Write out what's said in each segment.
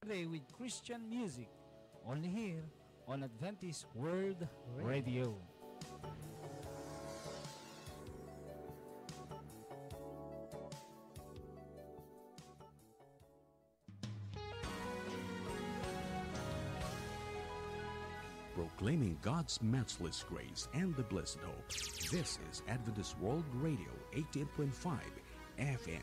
Today with Christian music, only here on Adventist World Radio. Proclaiming God's matchless grace and the blessed hope. This is Adventist World Radio 88.5 FM.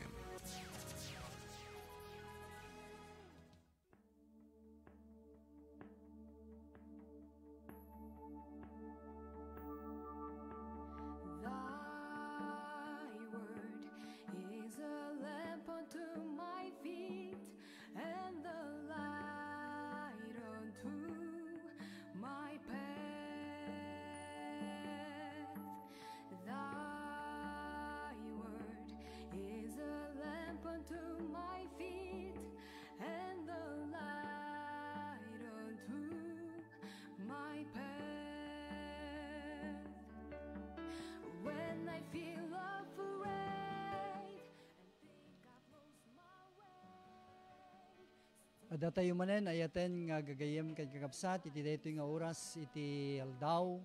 Ada tayo manen ayaten nga gagayem kan kakabsat iti daytoy nga oras iti aldaw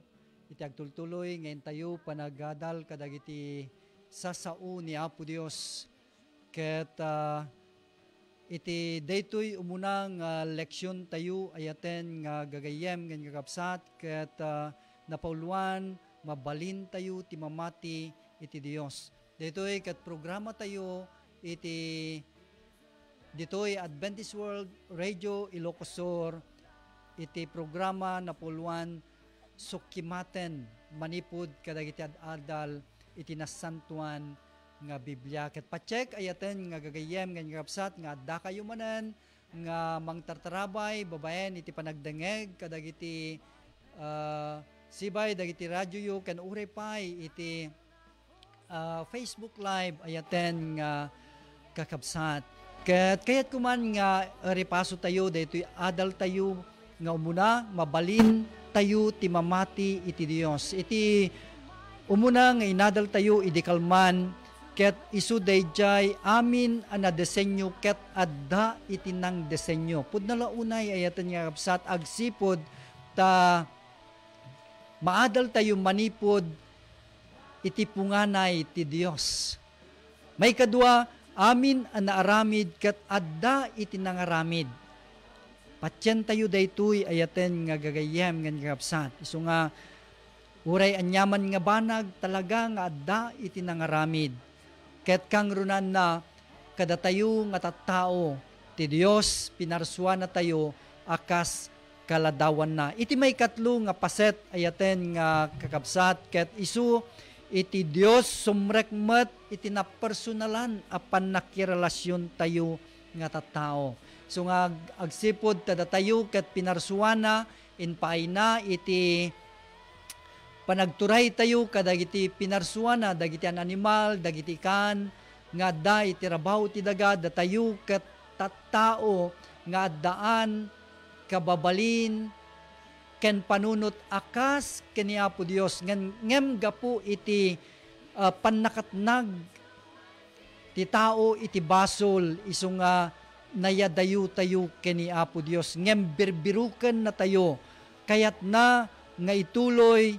iti agtultuloy ngayon tayo panagadal kadagiti sasao ni Apo Dios ket iti daytoy umunang leksyon tayo ayaten nga gagayem kan kakabsat ket napauluan mabalin tayo ti mamati iti Dios. Daytoy ket programa tayo iti dito'y Adventist World Radio Ilocos Sur, iti programa na puluan sukimaten manipud kadagiti adal iti nasantuan nga Biblia. Ket pacheck ayaten nga gagayem nga kapsat nga adda kayo manen nga mangtartarabay babaen iti panagdengeg kadagiti sibay dagiti radyo yu ken uray pay iti Facebook Live ayaten nga kakabsat. Kaya't kuman nga ripaso tayo, daytoy adal tayo nga umuna, mabalin tayo ti mamati iti Dios. Iti umuna nga inadal tayo, idikalman, ket isu dayjay amin ana desenyo ket adda iti nang desenyo. Pudno launay ayatan nga kapsat agsipod ta maadal tayo manipod iti punganay ti Dios. May kadua, amin ang naaramid kat adda iti nangaramid. Patyan tayo daytoy ayaten nga gagayem nga kapsat. Isu nga uray anyaman nga banag talaga nga adda iti nangaramid. Ket kang runan na kada tayo nga tattao ti Dios pinarsuan na tayo akas kaladawan na. Iti may katlo nga paset ayaten nga kakabsat ket isu iti Dios sumrekmet iti napersonalan apan nakirelasyon tayo nga tattao. So nga agsipod tada tayo ket pinarsuana inpaayna iti panagturay tayo kadagiti pinarsuana dagiti an animal dagiti kan nga adda iti rabaw ti daga da tayo ket tattao nga addaan kababalin ken panunot akas ken ni Apo Dios ngem gapu iti pannakatnag ti tao iti basol isu nga nayadayo tayo ken ni Apo Dios ngem birbiruken na tayo kayat na nga ituloy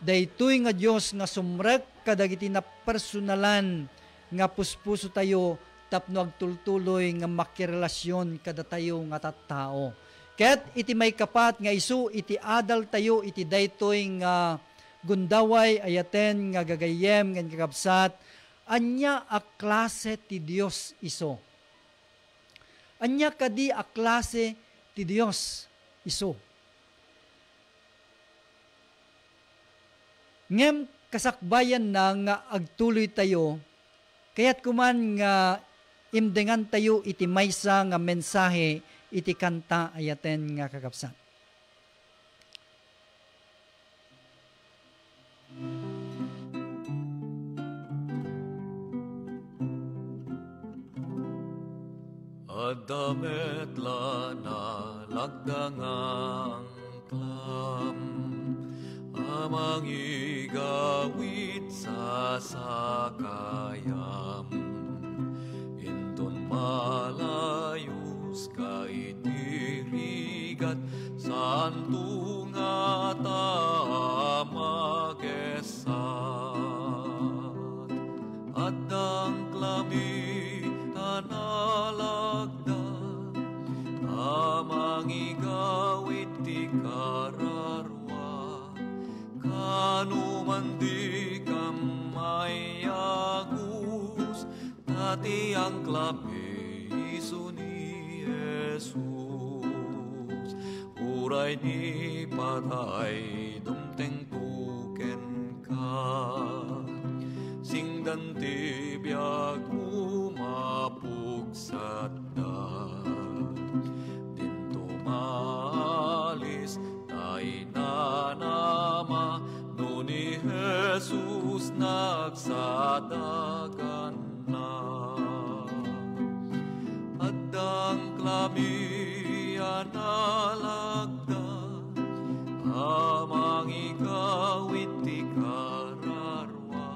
daytoy nga Dios nga sumrek kadagiti na personalan nga puspuso tayo tapno agtultuloy nga makirelasyon kada tayo nga tattao. Ket iti may kapat nga isu iti adal tayo iti daytoy nga gundaway ayaten nga gagayem nga kakabsat anya a klase ti Dios iso. Anya kadi a klase ti Dios iso. Ngem kasakbayan na nga agtuloy tayo kayat kuman nga imdengan tayo iti maysa nga mensahe iti kanta ayaten nga kakabsat. Adamet lana lagdangang klam amang igawit sa sakayam inton malayus ka iti anto nga ta magesat adang klami analagdan amang igawit ti kararwa kanuman di kamayagus tati ang klami isu ni Jesus uray ni patay dumteng tuken ka singdan ti biag umapugsat da dinto malis tay nanama no ni Jesus nagsadagan na adang klami analagda amang igawit ti kararwa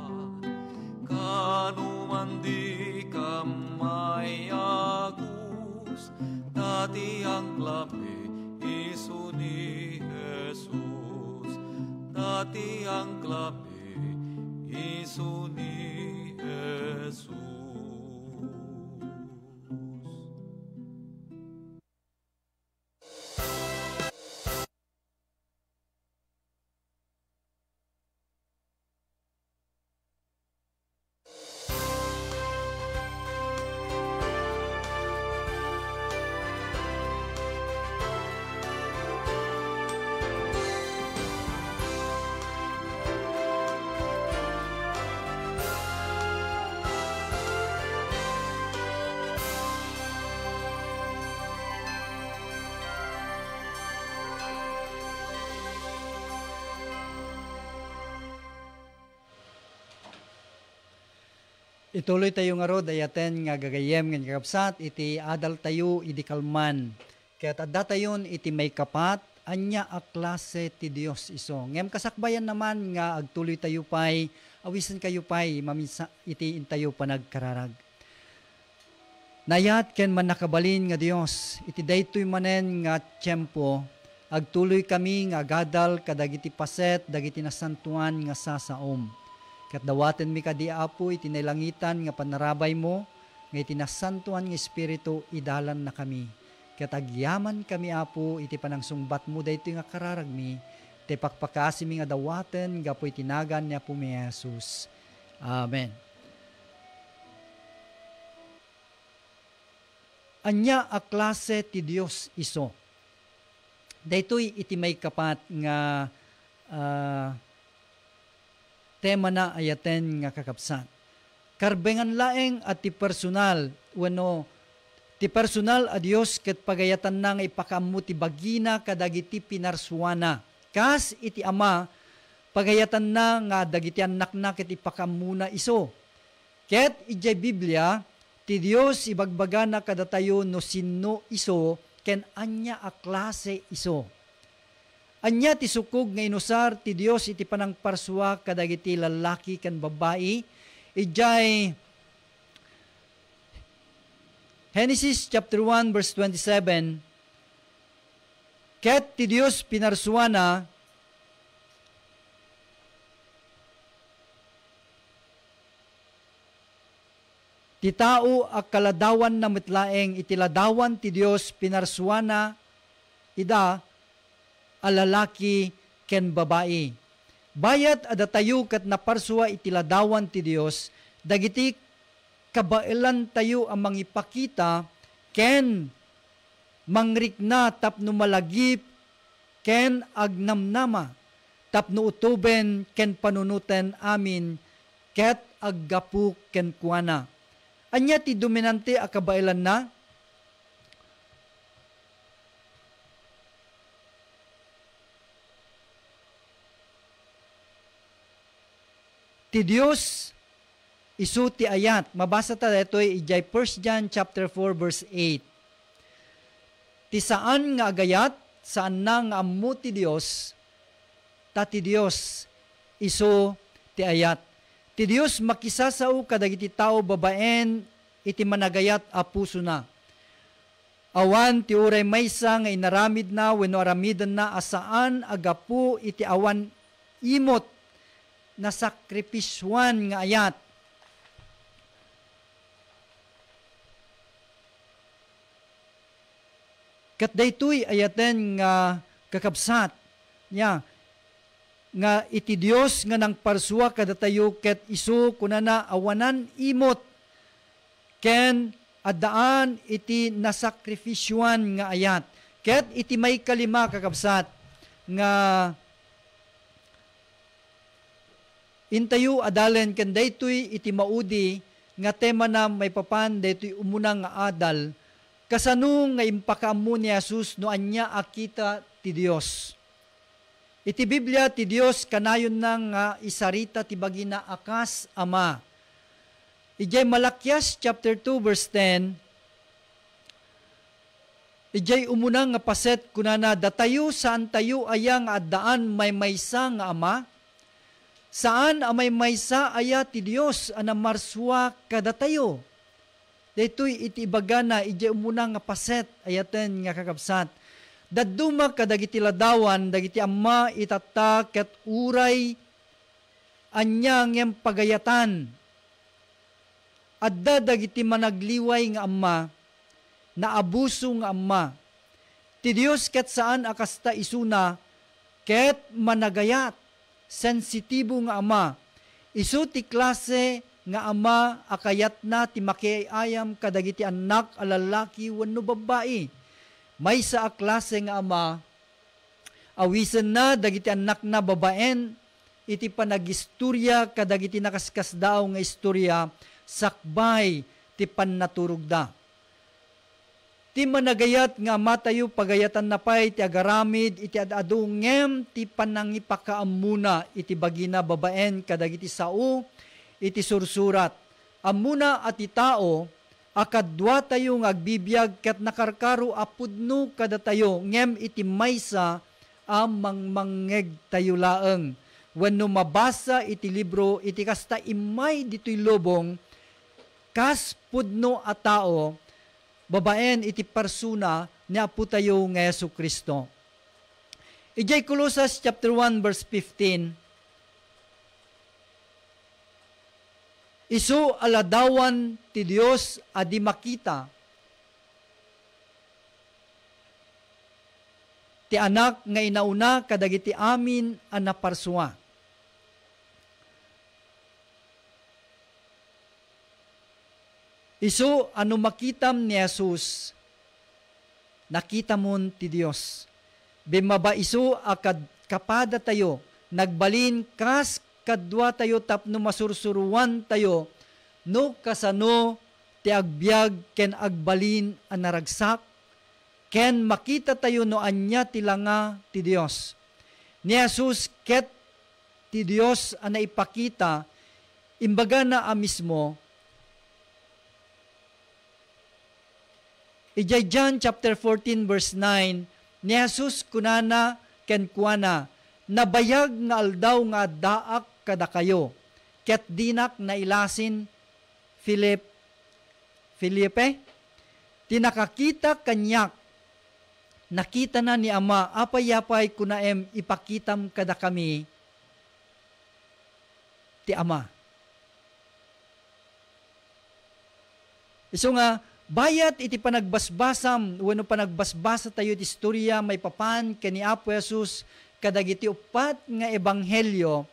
kanuman di kamayagus dati ang klami isu ni Jesus dati ang klami isu ni Jesus. Ituloy tayo nga rod, ayaten nga gagayem nga kakapsat, iti adal tayo, iti kalman. Kaya tadda tayon, iti may kapat, anya a klase ti Dios iso. Ngem kasakbayan naman nga agtuloy tayo pay, awisan kayo pay, mamisa iti intayo panagkararag. Nayat ken man nakabalin nga Dios, iti daytoy manen nga tiyempo, agtuloy kami nga agadal kadagiti paset, dagiti nasantuan nga sasaom. Kat dawaten mi kadi Apo iti nailangitan nga panarabay mo, nga iti nasantuan nga Espiritu idalan na kami. Kat agyaman kami Apo iti panangsungbat mo daytoy nga kararag mi, iti pakpakasi mi nga dawaten gapo iti nagan ni Apo mi Jesus. Amen. Anya a klase ti Dios iso. Daytoy iti may kapat nga tema na ayaten nga kakapsat. Karbengan laeng at ti personal, wano, ti personal a Dios ket pagayatan na nga ipakamu ti bagina kadagiti pinarsuana. Kas iti ama, pagayatan na nga dagiti anak na ket ipakamu na iso. Ket ijay Biblia, ti Dios ibagbaga na kadatayo no sino iso, ken anya a klase iso. Anya ti sukog nga inusar ti Dios iti panangparsua kadagiti lalaki ken babae. Ijay Genesis chapter 1 verse 27. Ket ti Dios pinarsua na ti tao a kaladawan na metlaeng iti ladawan ti Dios pinarsua na ida alalaki ken babae. Bayat adatayo kat naparsua itiladawan ti Dios, dagiti kabailan tayo ang mangipakita, ken mangrikna tapno malagip, ken agnamnama, tapno utuben ken panunuten amin, ket aggapu ken kuana. Anya ti dominante a kabailan na, ti Dios isu ti ayat. Mabasa ta detoy ijay 1 John chapter 4 verse 8. Ti saan nga agayat, saan na nga ammo ti Dios, ta ti Dios isu ti ayat. Ti Dios makisasao kadagiti tao babaen iti managayat a puso na. Awan ti uray maysa nga inaramid na wenno aramidan na asaan agapu iti awan imot na sakripiswan nga ayat. Kat daytoy ayaten nga kakabsat niya nga iti Dios nga nang parsua kadatayo ket isu kunana awanan imot ken addaan iti nasakripisyon nga ayat. Ket iti may kalima kakabsat nga intayo adalen ken daytoy iti maudi nga tema na may papan daytoy umunang nga adal kasano nga impakaammo ni Jesus no anya akita ti Dios. Iti Biblia ti Dios kanayon na nga isarita ti bagina akas Ama. Ijay Malakyas chapter 2 verse 10. Ijay umunang nga paset kunana datayo saan tayo aya nga addaan may maysa nga Ama. Saan amay maysa aya ti Dios ana marsua kadatayo. Daytoy iti ibagana ijay umunang nga paset ayaten nga kakabsat. Dadduma kadagiti ladawan dagiti amma itata ket uray anya ngem pagayatan. Adda dagiti managliway nga amma na abuso nga amma. Ti Dios ket saan akasta isuna ket managayat sensitibo nga ama. Isu ti klase nga ama akayat na ti makiayam kadagiti anak a lalaki wenno babae. Maysa a klase nga ama awisen na dagiti anak na babaen iti panagistorya kadagiti nakaskasdaaw nga istorya sakbay ti pannaturugda. Ti managayat nga matayo pagayatan na pay ti agaramid iti adado ngem ti panangipakaamuna iti bagina babaen kadagiti sao iti sursurat. Amuna at itao akadwa tayo nga agbibiyag ket nakarkaro apudno kada tayo ngem iti maysa amang mangeg tayo laeng. Wenno mabasa iti libro iti kasta imay ditoy lobong kas pudno a tao babaen iti persona ni Apo tayo nga Jesucristo. Ijay Colossus chapter 1 verse 15. Isu aladawan ti Dios adi makita ti anak nga inauna kadagiti amin a naparsua. Isu ano makitam ni Jesus, nakita mon ti Dios. Bimaba isu akad kapada tayo, nagbalin kas kadwa tayo tapno masursuruan tayo, no kasano ti agbyag ken agbalin a naragsak, ken makita tayo no anya tilanga ti Dios. Ni Jesus ket ti Dios a naipakita, imbaga na mismo, ijay John chapter 14 verse 9, ni Jesus kunana ken kuana, nabayag nga aldaw nga daak kada kayo, ket dinak na ilasin Filipe, tinakakita kanyak, nakita na ni Ama, apay-apay kunaem ipakitam kada kami ti Ama. Isu nga, bayat iti panagbasbasam, wano panagbasbasa tayo ti istorya may papan kani Apo Jesus kadagiti upat nga ebanghelyo,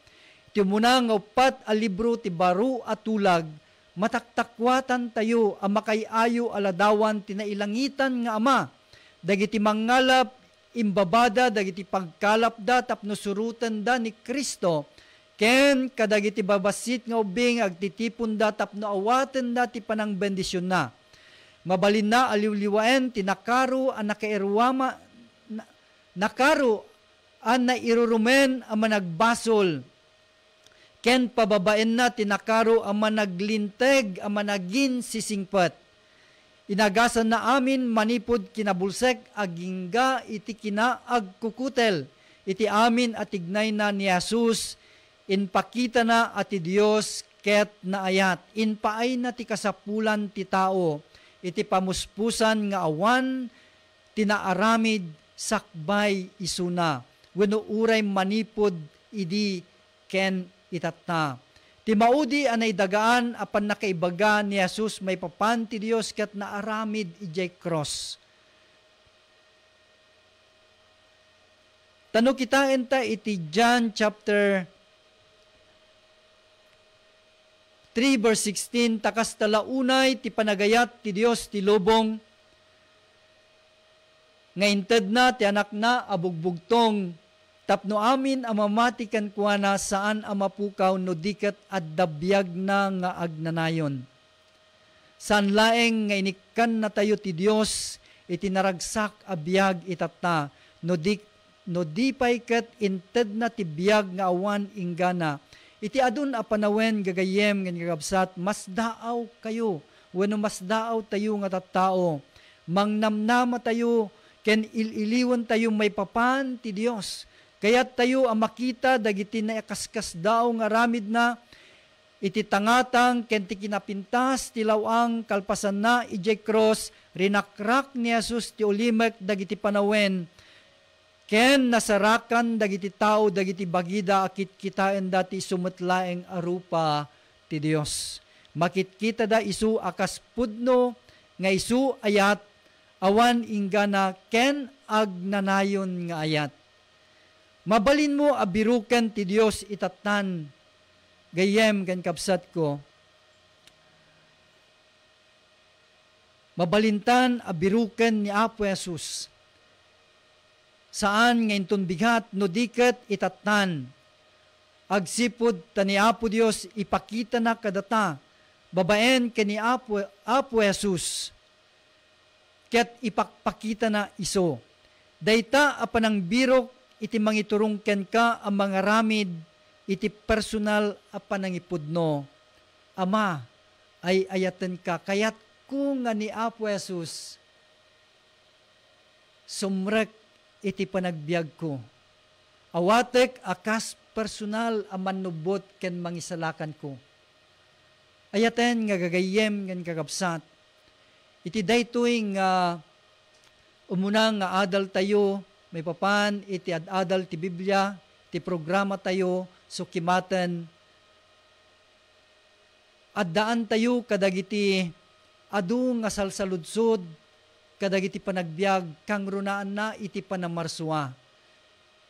ti umuna nga upat a libro ti baro at tulag, mataktakwatan tayo ang makayayo aladawan tinailangitan nga Ama, dagiti mangalap imbabada, dagiti pagkalap da tapno surutan da ni Kristo, ken kadagiti babasit nga ubing agtitipon da tapno awaten da ti panang bendisyon na. Mabalin na aliwliwaen tinakaro ang nakairuwama nakaro ang nairurumen ang managbasol ken pababaen na tinakaro ang managlinteg ang managin sisingpet. Inagasan na amin manipod kinabulsek agingga iti kinaagkukutel iti amin at ignay na ni Jesus inpakita na ati Dios ket naayat inpaay na ti kasapulan ti tao. iti pamuspusan nga awan, tinaaramid sakbay isuna, wenno uray manipod idi ken itatna. Ti maudi anay dagaan apan nakaibaga ni Jesus may papan ti Dios ket naaramid ijay cross. Tano kita enta iti John chapter 3 verse 16, takas talaunay ti panagayat ti Dios ti lubong, nga inted na ti anak na abugbugtong, tapno amin amamatikan kuana saan amapukaw no diket at dabiyag na nga agnanayon. Saan laeng nga inikan na tayo ti Dios, itinaragsak abiyag itata, no di pay ket inted na ti biyag nga awan inggana, iti adun a panawen gagayem nga gagabsat, mas daaw kayo, wenno mas daaw tayo nga tattao, mangnamnama tayo, ken ililiwan tayo may papan ti Dios. Kaya't tayo ang makita dagiti na kaskas daaw nga ramid na, iti tangatang ken ti kinapintas ti lawang kalpasan na ijay cross, rinakrak ni Jesus ti ulimek dagiti panawen, ken nasarakan dagiti tao dagiti bagida akit kitaen dati sumetlaeng arupa ti Dios. Makitkita da isu akas pudno nga isu ayat awan inggana ken agnanayon nga ayat. Mabalin mo abiruken ti Dios itatan gayem ken kapsat ko. Mabalintan abiruken ni Apo Jesus. Saan nga inton bigat no diket itatan. Agsipod ta ni Apo Dios ipakita na kadata. Babaen ken ni Apo Jesus. Ket ipakpakita na iso. Dayta apanang birok iti mangiturong ken ka ang mga ramid iti personal apanang ipudno. Ama ay ayaten ka kayat kung nga ni Apo Jesus sumrek iti panagbiag ko. Awatek akas personal ang manubot ken mangisalakan ko. Ayaten nga gagayem ngan kagabsat. Iti daytoy nga umunang nga adal tayo, may papan iti adal ti Biblia, ti programa tayo, sukimaten. Addaan tayo kadagiti adu nga salsaludsod, kadagiti panagbiag kang runaan na iti panamarsua.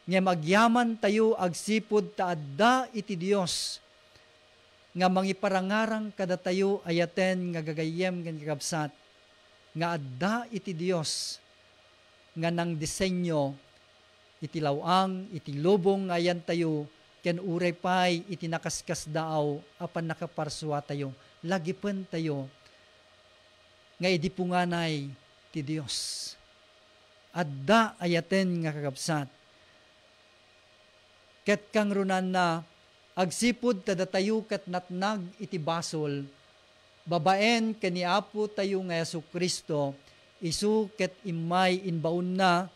Nga magyaman tayo agsipod ta adda iti Dios. Nga mangiparangarang kada tayo ayaten nga gagayem nga gagabsat. Nga adda iti Dios. Nga nang disenyo iti lawang, iti lubong nga ayan tayo, ken uray pay iti nakaskas daaw apan nakaparsua tayo. Lagipen tayo nga idipunganay ti Dios. Adda ayaten nga kakabsat. Ket kang runan na agsipud tada tayo ket natnag iti basol, babaen ken ni Apo tayo nga Jesucristo, isu ket imay inbaon na,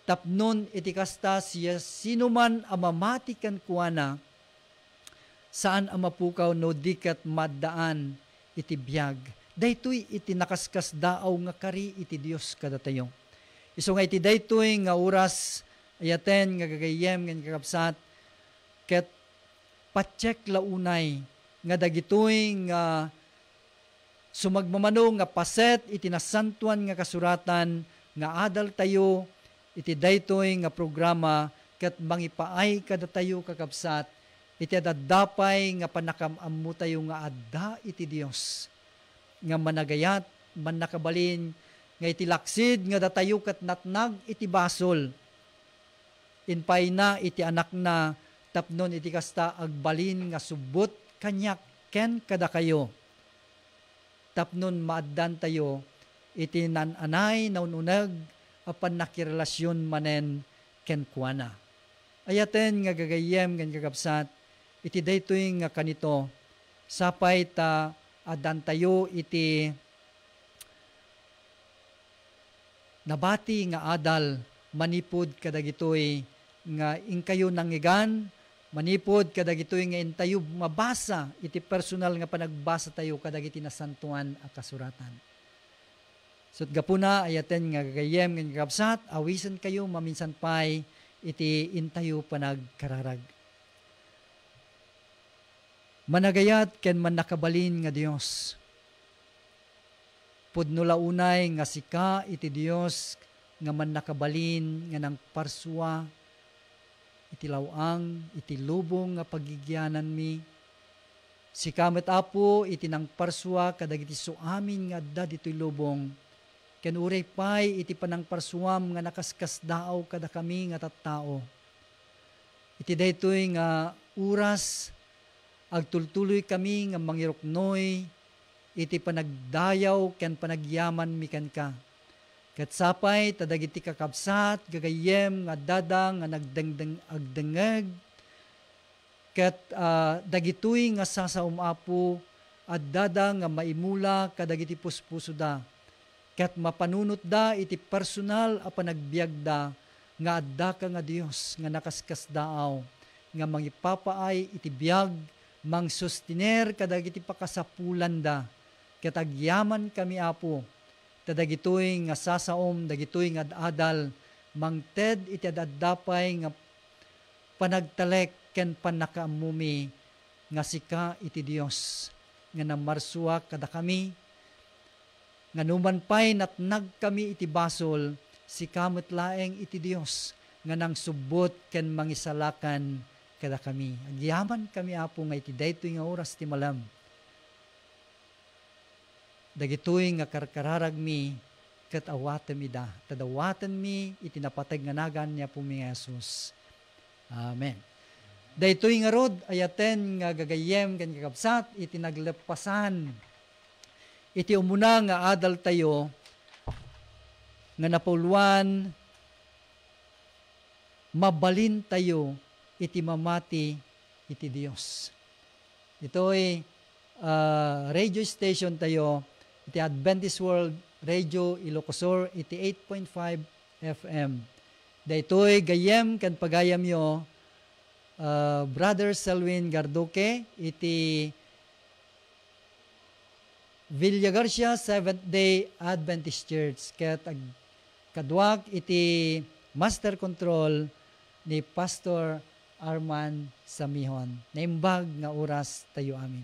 tapnon iti kasta siya sinuman amamatikan kuana, saan amapukaw no diket maddaan iti biag. Daytoy iti nakaskas daaw nga kari iti Dios kada tayo. Isu nga iti daytoy nga oras ayaten nga gagayem nga kakabsat, ket pacheck launay nga dagitoy nga sumagmamano nga paset iti nasantuan nga kasuratan nga adal tayo iti daytoy nga programa ket mangipaay kada tayo kakabsat iti adadapay nga panakaammo tayo nga adda iti Dios. Nga managayat, manakabalin, nga iti laksid, nga datayo kat natnag iti basol. Inpay na iti anak na, tapnon iti kasta agbalin nga subot kanyak ken kada kayo. Tapnon maaddan tayo, iti nananay naununag, apan nakirelasyon manen ken kuana. Ayaten nga gagayem nga gagabsat, iti daytoy nga kanito, sapay ta, adan tayo iti nabati nga adal manipod kadagitoy nga ingkayo nangigan Manipod kadagitoy nga intayo mabasa iti personal nga panagbasa tayo kadagiti nasantuan a kasuratan. Sut gapuna ayaten nga gagayem nga kapsat awisan kayo maminsan pay iti intayo panagkararag. Managayat ken man nakabalin nga Dios. Pudno launay nga sika iti Dios nga man nakabalin nga nang parsua iti lawang, iti lubong nga pagigyanan mi. Si kamet apo, iti nang parsua, kadagiti suamin nga adda dito'y lubong. Ken uray pay, iti panang parsuam nga nakaskas daaw kada kami nga tattao. Iti daytoy nga uras, agtultuloy kami nga mangiruknoy, iti panagdayaw, ken panagyaman mi ken ka. Ket sapay tadagiti kakabsat gagayem nga dada nga nagdengdeng agdengeg ket dagitoy nga sasaumapo at dada nga maimula kadagiti puspuso da ket mapanunot da iti personal a panagbiag da nga adda ka nga Dios nga nakaskas daaw nga mangipapaay iti biag mangsustiner kadagiti pakasapulan da ket agyaman kami apo tadagitoy nga sasaom, dagitoy nga adal, mangted iti adadapay nga panagtalek ken panakaamumi nga sika iti Dios nga namarsua kada kami nga numan pay natnag kami iti basol sika met laeng iti Dios nga nang subot ken mangisalakan kada kami. Agyaman kami apo nga iti daytoy nga oras ti malam. Dagitoy nga karkararag mi ket awaten mi da. Tadawatan mi iti napateg nga nagan niya po mi Jesus. Amen. Daytoy nga rod ayaten nga gagayem ken kakabsat iti naglepasan. Iti umuna nga adal tayo nga napuluan mabalin tayo iti mamati iti Dios. Ito'y radio station tayo iti Adventist World Radio Ilocosur iti 8.5 FM. Daytoy gayem ken pagayam yo Brother Selwyn Garduque iti Villa Garcia Seventh-day Adventist Church ket kadwak iti master control ni Pastor Arman Samihon. Naimbag nga oras tayo amin.